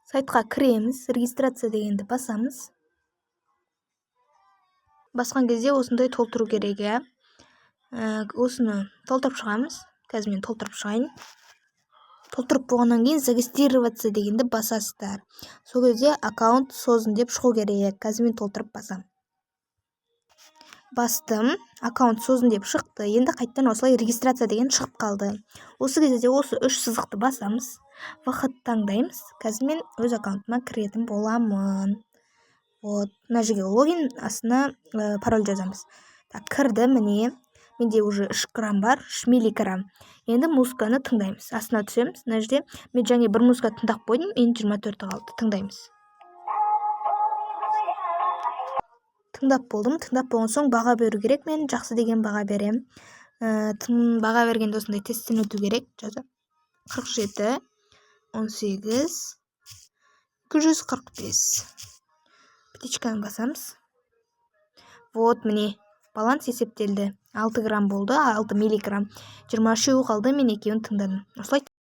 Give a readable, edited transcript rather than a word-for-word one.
Сайтқа кіреміз, регистрация дегенді басамыз. Басқан кезде осындай толтыру керек, иә. Осыны толтырып шығамыз. Қазір мен толтырып шығайын. Толтырып болғаннан кейін зарегистрироваться дегенді басасыздар. Сол кезде аккаунт созын деп шығу керек. Қазір мен толтырып басам. Бастым, аккаунт созын деп шықты. Енді қайттан осылай регистрация деген шығып қалды. Осы кезде осы 3 сызықты басамыз. Вахыт таңдаймыз. Қазір мен өз аккаунтыма кіретін боламын. Вот, мына жерге логин, астына пароль жазамыз. Так, кірді, міне. Менде уже 3 грамм бар, 3 миллиграмм. Енді музыканы тыңдаймыз. Астына түсеміз. Мына жерде мен жаңа бір музыка тыңдап қойдым, енді 24 қалды. Тыңдаймыз. Тыңдап болдым. Тыңдап болған соң баға беру керек. Мен жақсы деген баға берем. Баға бергенде осындай тесттен өту керек. Жаза 47, 18, 245. Птичканы басамыз. Вот, міне. Баланс есептелді. 6 грамм болды, 6 миллиграмм. 23 қалды, мен екеуін тыңдадым. Осылай